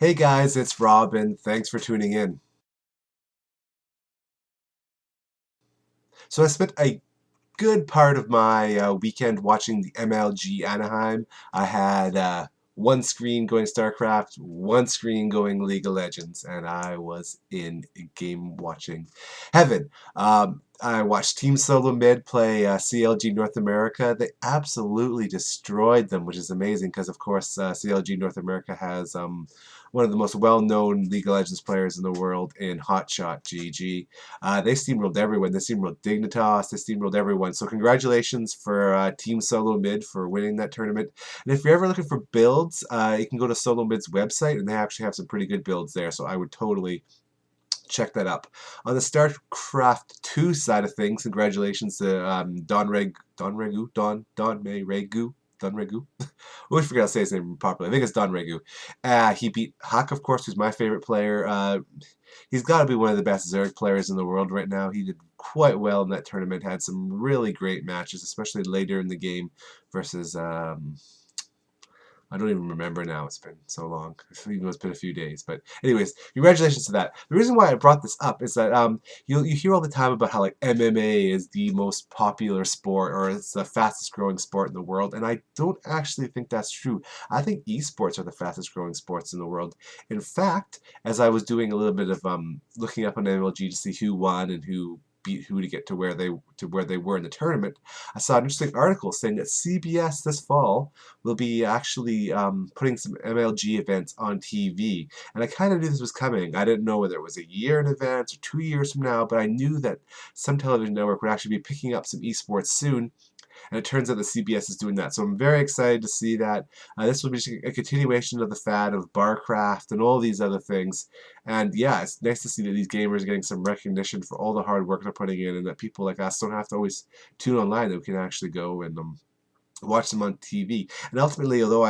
Hey guys, it's Robin. Thanks for tuning in. So I spent a good part of my weekend watching the MLG Anaheim. I had one screen going StarCraft, one screen going League of Legends, and I was in game watching heaven. I watched Team Solo Mid play CLG North America. They absolutely destroyed them, which is amazing because, of course, CLG North America has one of the most well-known League of Legends players in the world in Hotshot GG. They steamrolled everyone. They steamrolled Dignitas. They steamrolled everyone. So congratulations for Team Solo Mid for winning that tournament. And if you're ever looking for builds, you can go to Solo Mid's website, and they actually have some pretty good builds there. So I would totally check that up. On the StarCraft 2 side of things, congratulations to Don May Regu. Don Regu? I always forget how to say his name properly. I think it's Don Regu. He beat Huck, of course, who's my favorite player. He's got to be one of the best Zerg players in the world right now. He did quite well in that tournament, had some really great matches, especially later in the game versus I don't even remember now. It's been so long. Even though it's been a few days. But anyways, congratulations to that. The reason why I brought this up is that you hear all the time about how like MMA is the most popular sport or it's the fastest growing sport in the world, and I don't actually think that's true. I think esports are the fastest growing sports in the world. In fact, as I was doing a little bit of looking up on MLG to see who won and who beat who to get to where they were in the tournament, I saw an interesting article saying that CBS this fall will be actually putting some MLG events on TV. And I kind of knew this was coming. I didn't know whether it was a year in advance or 2 years from now, but I knew that some television network would actually be picking up some esports soon. And it turns out that CBS is doing that. So I'm very excited to see that. This will be a continuation of the fad of Barcraft and all these other things. And yeah, it's nice to see that these gamers are getting some recognition for all the hard work they're putting in and that people like us don't have to always tune online, that we can actually go and watch them on TV. And ultimately, although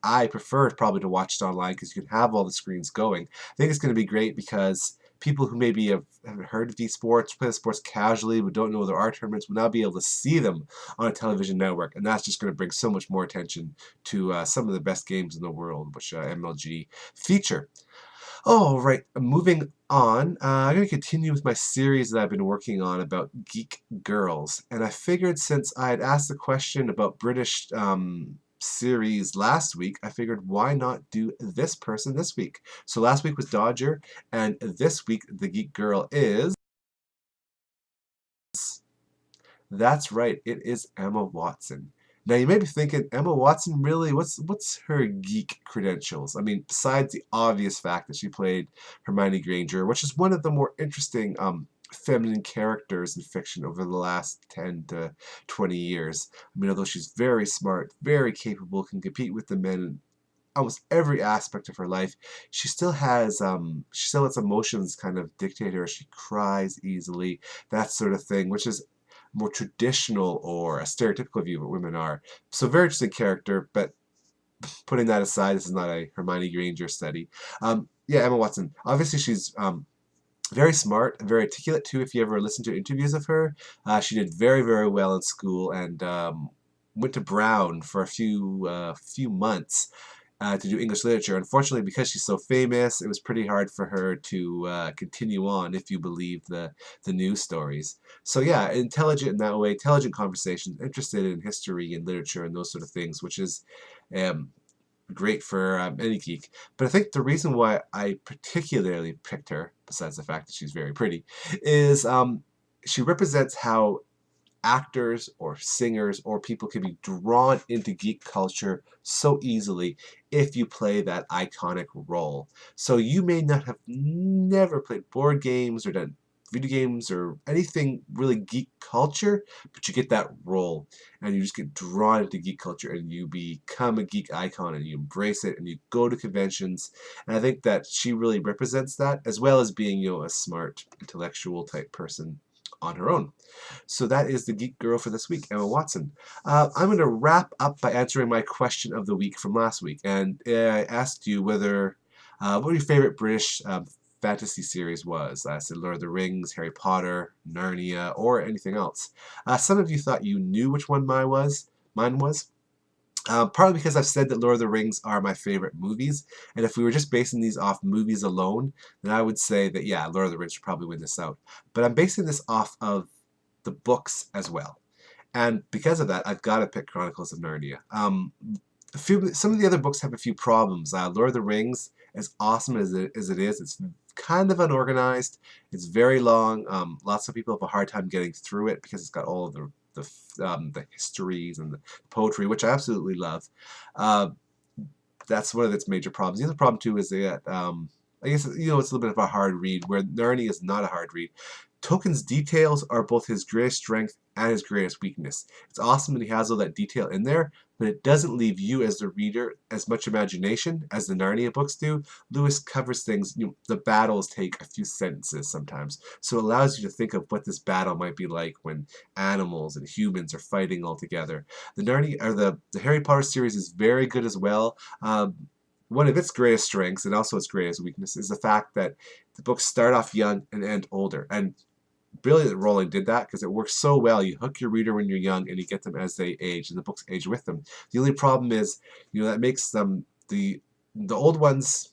I prefer probably to watch it online because you can have all the screens going, I think it's going to be great because people who maybe haven't heard of these sports, play the sports casually, but don't know there are tournaments, will now be able to see them on a television network, and that's just going to bring so much more attention to some of the best games in the world, which MLG feature. Oh, right. Moving on, I'm going to continue with my series that I've been working on about geek girls. And I figured since I had asked the question about British series last week, I figured why not do this person this week? So last week was Dodger, and this week the geek girl is... That's right, it is Emma Watson. Now you may be thinking, Emma Watson, really? What's her geek credentials? I mean, besides the obvious fact that she played Hermione Granger, which is one of the more interesting feminine characters in fiction over the last 10 to 20 years. I mean, although she's very smart, very capable, can compete with the men in almost every aspect of her life, she still lets emotions kind of dictate her. She cries easily, that sort of thing, which is more traditional or a stereotypical view of what women are. So very interesting character, but putting that aside, this is not a Hermione Granger study. Yeah, Emma Watson. Obviously, she's very smart and very articulate too. If you ever listen to interviews of her, she did very, very well in school and went to Brown for a few months to do English literature. Unfortunately, because she's so famous, it was pretty hard for her to continue on, if you believe the news stories. So yeah, intelligent in that way, intelligent conversations, interested in history and literature and those sort of things, which is um, great for any geek. But I think the reason why I particularly picked her, besides the fact that she's very pretty, is she represents how actors or singers or people can be drawn into geek culture so easily if you play that iconic role. So you may not have never played board games or done video games or anything really geek culture, but you get that role and you just get drawn into geek culture and you become a geek icon and you embrace it and you go to conventions. And I think that she really represents that, as well as being, a smart intellectual type person on her own. So that is the Geek Girl for this week, Emma Watson. I'm going to wrap up by answering my question of the week from last week. And I asked you what your favorite British fantasy series was. I said Lord of the Rings, Harry Potter, Narnia, or anything else. Some of you thought you knew which one mine was. Partly because I've said that Lord of the Rings are my favorite movies, and if we were just basing these off movies alone, then I would say that, yeah, Lord of the Rings would probably win this out. But I'm basing this off of the books as well. And because of that, I've got to pick Chronicles of Narnia. Some of the other books have a few problems. Lord of the Rings, as awesome as it is, it's kind of unorganized. It's very long. Lots of people have a hard time getting through it because it's got all of the histories and the poetry, which I absolutely love. Uh, that's one of its major problems. The other problem too is that I guess it's a little bit of a hard read, where Narnia is not a hard read. Tolkien's details are both his greatest strength and his greatest weakness. It's awesome that he has all that detail in there, but it doesn't leave you as the reader as much imagination as the Narnia books do. Lewis covers things, the battles take a few sentences sometimes, so it allows you to think of what this battle might be like when animals and humans are fighting all together. The Narnia or the Harry Potter series is very good as well. One of its greatest strengths and also its greatest weakness is the fact that the books start off young and end older. And brilliant that Rowling did that because it works so well. You hook your reader when you're young and you get them as they age, and the books age with them. The only problem is, that makes them the old ones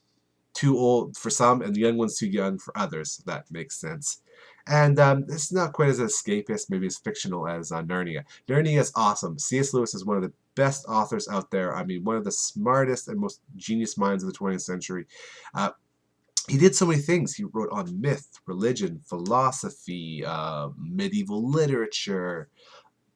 too old for some and the young ones too young for others. If that makes sense. And it's not quite as escapist, maybe as fictional as Narnia. Narnia is awesome. C.S. Lewis is one of the best authors out there. I mean, one of the smartest and most genius minds of the 20th century. Uh, he did so many things. He wrote on myth, religion, philosophy, medieval literature,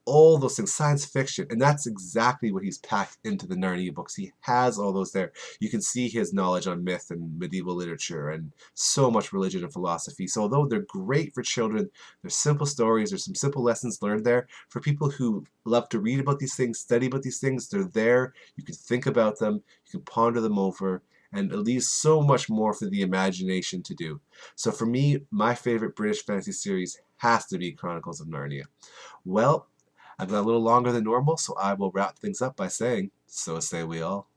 all those things, science fiction, and that's exactly what he's packed into the Narnia books. He has all those there. You can see his knowledge on myth and medieval literature and so much religion and philosophy. So although they're great for children, they're simple stories, there's some simple lessons learned there. For people who love to read about these things, study about these things, they're there. You can think about them, you can ponder them over, and it leaves so much more for the imagination to do. So for me, my favorite British fantasy series has to be Chronicles of Narnia. Well, I've got a little longer than normal, so I will wrap things up by saying, so say we all.